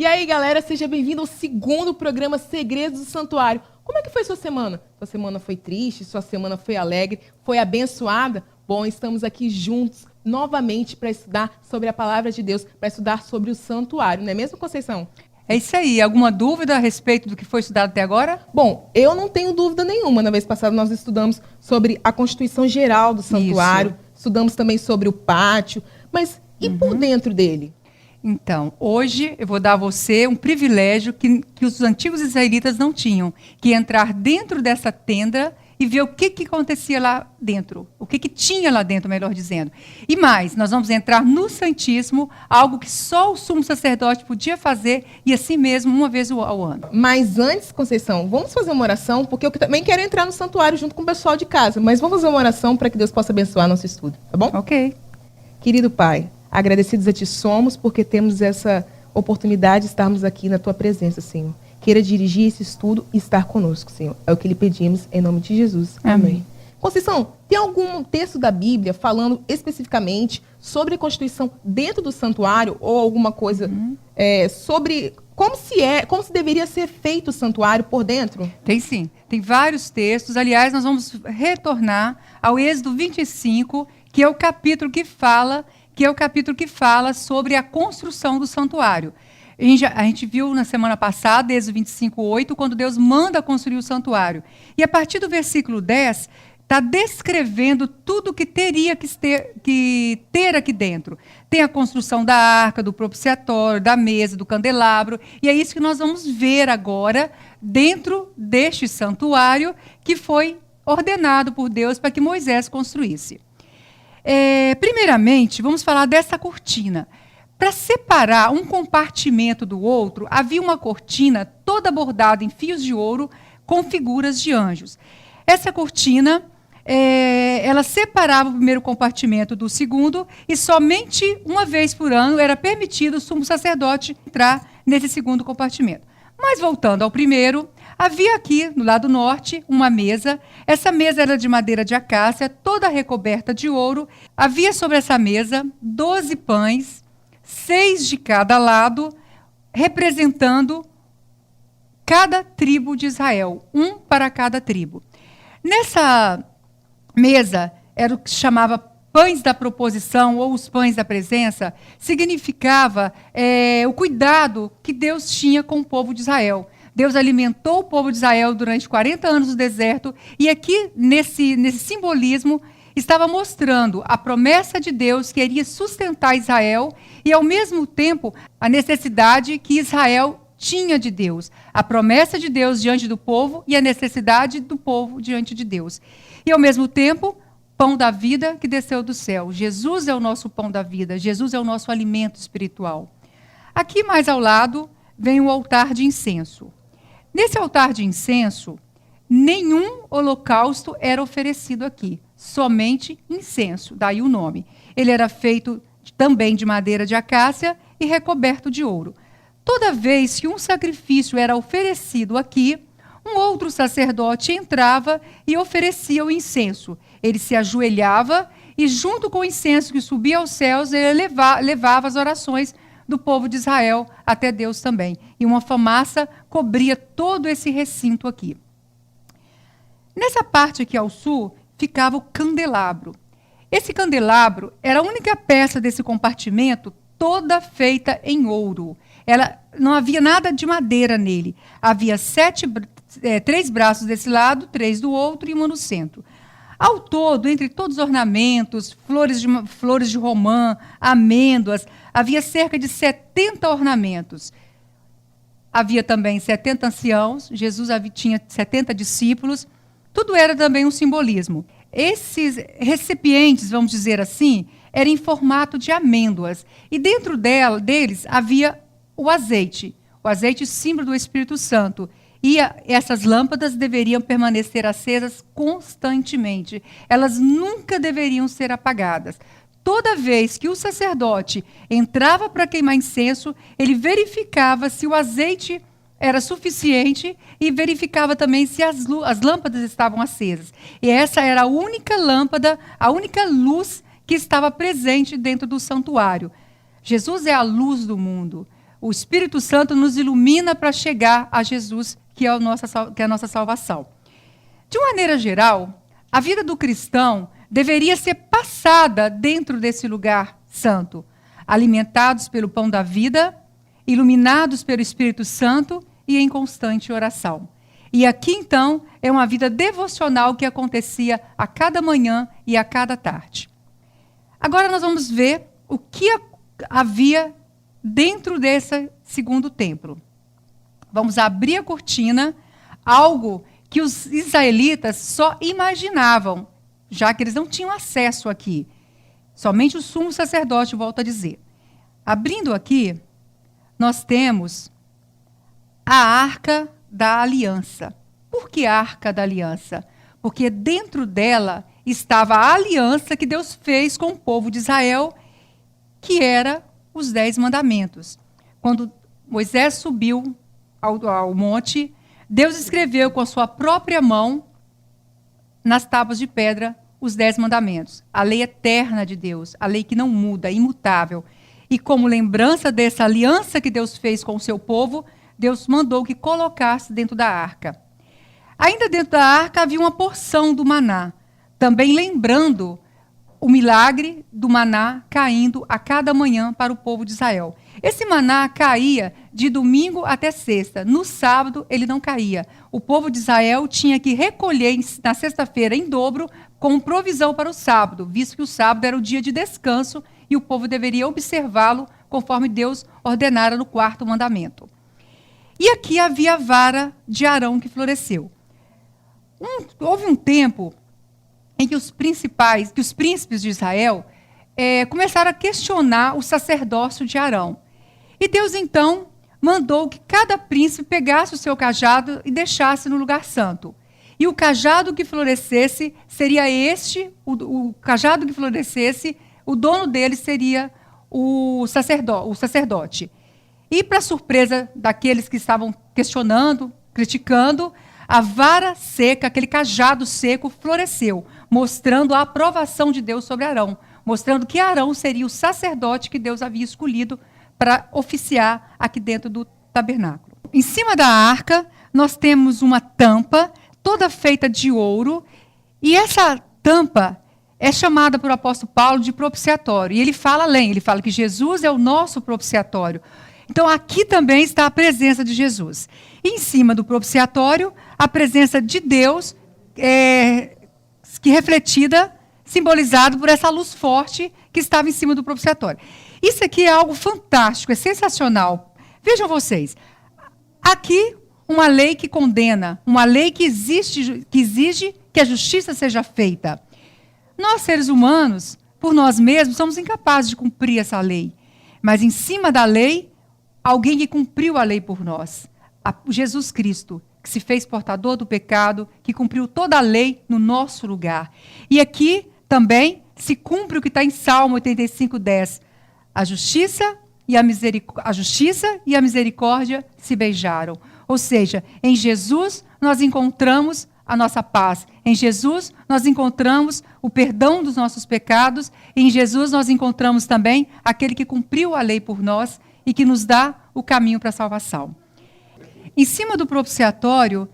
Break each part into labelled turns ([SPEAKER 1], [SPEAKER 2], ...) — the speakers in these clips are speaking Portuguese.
[SPEAKER 1] E aí, galera, seja bem-vindo ao segundo programa Segredos do Santuário. Como é que foi sua semana? Sua semana foi triste? Sua semana foi alegre? Foi abençoada? Bom, estamos aqui juntos novamente para estudar sobre a palavra de Deus, para estudar sobre o santuário, não é mesmo, Conceição?
[SPEAKER 2] É isso aí. Alguma dúvida a respeito do que foi estudado até agora?
[SPEAKER 1] Bom, eu não tenho dúvida nenhuma. Na vez passada nós estudamos sobre a constituição geral do santuário, estudamos também sobre o pátio, mas e por dentro dele?
[SPEAKER 2] Então, hoje eu vou dar a você um privilégio que os antigos israelitas não tinham, que é entrar dentro dessa tenda e ver o que acontecia lá dentro, o que tinha lá dentro, melhor dizendo. E mais, nós vamos entrar no Santíssimo, algo que só o sumo sacerdote podia fazer, e assim mesmo, uma vez ao ano.
[SPEAKER 1] Mas antes, Conceição, vamos fazer uma oração, porque eu também quero entrar no santuário junto com o pessoal de casa, mas vamos fazer uma oração para que Deus possa abençoar nosso estudo, tá bom?
[SPEAKER 2] Ok.
[SPEAKER 1] Querido Pai, agradecidos a Ti somos, porque temos essa oportunidade de estarmos aqui na Tua presença, Senhor. Queira dirigir esse estudo e estar conosco, Senhor. É o que lhe pedimos, em nome de Jesus. Amém. Conceição, tem algum texto da Bíblia falando especificamente sobre a Constituição dentro do santuário ou alguma coisa sobre como se deveria ser feito o santuário por dentro?
[SPEAKER 2] Tem sim. Tem vários textos. Aliás, nós vamos retornar ao Êxodo 25, que é o capítulo que fala sobre a construção do santuário. A gente viu na semana passada, Êxodo 25:8, quando Deus manda construir o santuário. E a partir do versículo 10, está descrevendo tudo que teria que ter aqui dentro. Tem a construção da arca, do propiciatório, da mesa, do candelabro. E é isso que nós vamos ver agora dentro deste santuário que foi ordenado por Deus para que Moisés construísse. Primeiramente, vamos falar dessa cortina. Para separar um compartimento do outro, havia uma cortina toda bordada em fios de ouro com figuras de anjos. Essa cortina, ela separava o primeiro compartimento do segundo e somente uma vez por ano era permitido o sumo sacerdote entrar nesse segundo compartimento. Mas voltando ao primeiro, havia aqui, no lado norte, uma mesa. Essa mesa era de madeira de acácia, toda recoberta de ouro. Havia sobre essa mesa 12 pães, 6 de cada lado, representando cada tribo de Israel, um para cada tribo. Nessa mesa, era o que se chamava pães da proposição ou os pães da presença, significava o cuidado que Deus tinha com o povo de Israel. Deus alimentou o povo de Israel durante 40 anos no deserto, e aqui, nesse simbolismo, estava mostrando a promessa de Deus que iria sustentar Israel e, ao mesmo tempo, a necessidade que Israel tinha de Deus. A promessa de Deus diante do povo e a necessidade do povo diante de Deus. E, ao mesmo tempo, pão da vida que desceu do céu. Jesus é o nosso pão da vida. Jesus é o nosso alimento espiritual. Aqui, mais ao lado, vem o altar de incenso. Nesse altar de incenso, nenhum holocausto era oferecido aqui. Somente incenso, daí o nome. Ele era feito também de madeira de acácia e recoberto de ouro. Toda vez que um sacrifício era oferecido aqui, um outro sacerdote entrava e oferecia o incenso. Ele se ajoelhava e, junto com o incenso que subia aos céus, ele levava as orações do povo de Israel até Deus também. E uma fumaça cobria todo esse recinto aqui. Nessa parte aqui ao sul, ficava o candelabro. Esse candelabro era a única peça desse compartimento toda feita em ouro. Não havia nada de madeira nele. Havia 3 braços desse lado, 3 do outro e uma no centro. Ao todo, entre todos os ornamentos, flores de romã, amêndoas, havia cerca de 70 ornamentos. Havia também 70 anciãos, Jesus tinha 70 discípulos. Tudo era também um simbolismo. Esses recipientes, vamos dizer assim, eram em formato de amêndoas. E dentro deles havia o azeite símbolo do Espírito Santo. E essas lâmpadas deveriam permanecer acesas constantemente. Elas nunca deveriam ser apagadas. Toda vez que o sacerdote entrava para queimar incenso, ele verificava se o azeite era suficiente e verificava também se as lâmpadas estavam acesas. E essa era a única lâmpada, a única luz que estava presente dentro do santuário. Jesus é a luz do mundo. O Espírito Santo nos ilumina para chegar a Jesus, que é a nossa salvação. De maneira geral, a vida do cristão deveria ser passada dentro desse lugar santo, alimentados pelo pão da vida, iluminados pelo Espírito Santo e em constante oração. E aqui, então, é uma vida devocional que acontecia a cada manhã e a cada tarde. Agora nós vamos ver o que havia dentro desse segundo templo. Vamos abrir a cortina, algo que os israelitas só imaginavam, já que eles não tinham acesso aqui. Somente o sumo sacerdote, volta a dizer. Abrindo aqui, nós temos a Arca da Aliança. Por que a Arca da Aliança? Porque dentro dela estava a aliança que Deus fez com o povo de Israel, que era os 10 mandamentos. Quando Moisés subiu ao monte, Deus escreveu com a sua própria mão, nas tábuas de pedra, os 10 mandamentos. A lei eterna de Deus, a lei que não muda, imutável. E como lembrança dessa aliança que Deus fez com o seu povo, Deus mandou que colocasse dentro da arca. Ainda dentro da arca havia uma porção do maná, também lembrando o milagre do maná caindo a cada manhã para o povo de Israel. Esse maná caía de domingo até sexta. No sábado, ele não caía. O povo de Israel tinha que recolher na sexta-feira em dobro, com provisão para o sábado, visto que o sábado era o dia de descanso e o povo deveria observá-lo conforme Deus ordenara no 4º mandamento. E aqui havia a vara de Arão que floresceu. Houve um tempo em que os príncipes de Israel começaram a questionar o sacerdócio de Arão. E Deus, então, mandou que cada príncipe pegasse o seu cajado e deixasse no lugar santo. E o cajado que florescesse seria o cajado que florescesse, o dono dele seria o sacerdote. E, para surpresa daqueles que estavam questionando, criticando, a vara seca, aquele cajado seco, floresceu, mostrando a aprovação de Deus sobre Arão, mostrando que Arão seria o sacerdote que Deus havia escolhido para oficiar aqui dentro do tabernáculo. Em cima da arca, nós temos uma tampa, toda feita de ouro, e essa tampa é chamada por apóstolo Paulo de propiciatório. E ele fala além, ele fala que Jesus é o nosso propiciatório. Então, aqui também está a presença de Jesus. E em cima do propiciatório, a presença de Deus, que refletida, simbolizado por essa luz forte que estava em cima do propiciatório. Isso aqui é algo fantástico, é sensacional. Vejam vocês, aqui uma lei que condena, uma lei que exige que a justiça seja feita. Nós, seres humanos, por nós mesmos, somos incapazes de cumprir essa lei. Mas em cima da lei, alguém que cumpriu a lei por nós. Jesus Cristo, que se fez portador do pecado, que cumpriu toda a lei no nosso lugar. E aqui também se cumpre o que está em Salmo 85:10. A justiça e a misericórdia se beijaram. Ou seja, em Jesus nós encontramos a nossa paz. Em Jesus nós encontramos o perdão dos nossos pecados. Em Jesus nós encontramos também aquele que cumpriu a lei por nós e que nos dá o caminho para a salvação. Em cima do propiciatório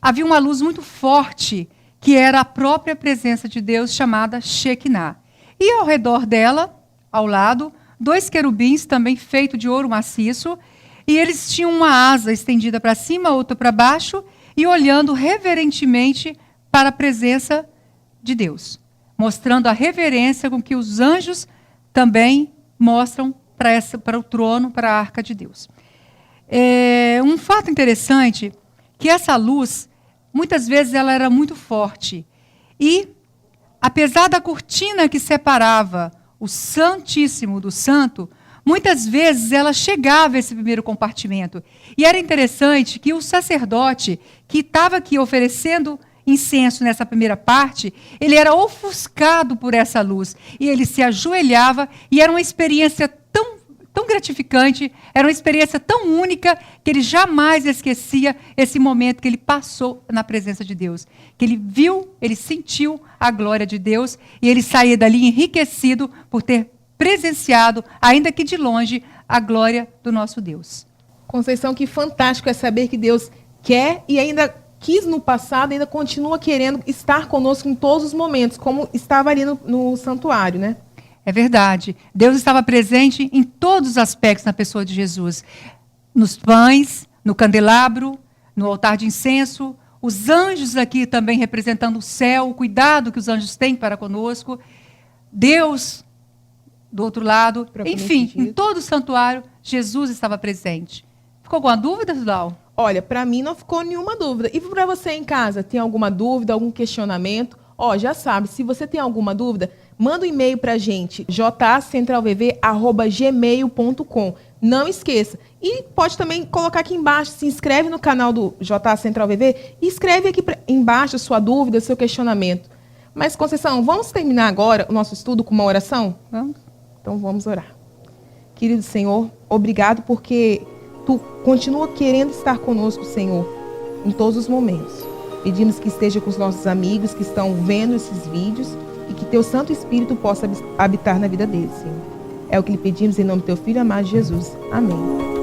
[SPEAKER 2] havia uma luz muito forte, que era a própria presença de Deus, chamada Shekinah. E ao redor dela, ao lado, 2 querubins, também feitos de ouro maciço, e eles tinham uma asa estendida para cima, outra para baixo, e olhando reverentemente para a presença de Deus, mostrando a reverência com que os anjos também mostram para o trono, para a arca de Deus. Um fato interessante, que essa luz, muitas vezes ela era muito forte, e apesar da cortina que separava o Santíssimo do Santo, muitas vezes ela chegava a esse primeiro compartimento. E era interessante que o sacerdote que estava aqui oferecendo incenso nessa primeira parte, ele era ofuscado por essa luz. E ele se ajoelhava, e era uma experiência tão gratificante, era uma experiência tão única, que ele jamais esquecia esse momento que ele passou na presença de Deus. Que ele viu, ele sentiu a glória de Deus, e ele saía dali enriquecido por ter presenciado, ainda que de longe, a glória do nosso Deus.
[SPEAKER 1] Conceição, que fantástico é saber que Deus quer e ainda quis no passado, ainda continua querendo estar conosco em todos os momentos, como estava ali no santuário, né?
[SPEAKER 2] É verdade. Deus estava presente em todos os aspectos na pessoa de Jesus. Nos pães, no candelabro, no altar de incenso, os anjos aqui também representando o céu, o cuidado que os anjos têm para conosco. Deus, do outro lado. Enfim, em todo o santuário, Jesus estava presente. Ficou alguma dúvida, Sudal?
[SPEAKER 1] Olha, para mim não ficou nenhuma dúvida. E para você em casa, tem alguma dúvida, algum questionamento? Já sabe, se você tem alguma dúvida, manda um e-mail para a gente, jacentralvv@gmail.com. Não esqueça. E pode também colocar aqui embaixo, se inscreve no canal do JA Central VV e escreve aqui embaixo a sua dúvida, seu questionamento. Mas, Conceição, vamos terminar agora o nosso estudo com uma oração?
[SPEAKER 2] Vamos.
[SPEAKER 1] Então vamos orar. Querido Senhor, obrigado porque Tu continua querendo estar conosco, Senhor, em todos os momentos. Pedimos que esteja com os nossos amigos que estão vendo esses vídeos e que Teu Santo Espírito possa habitar na vida deles, Senhor. É o que lhe pedimos em nome do Teu Filho amado Jesus. Amém.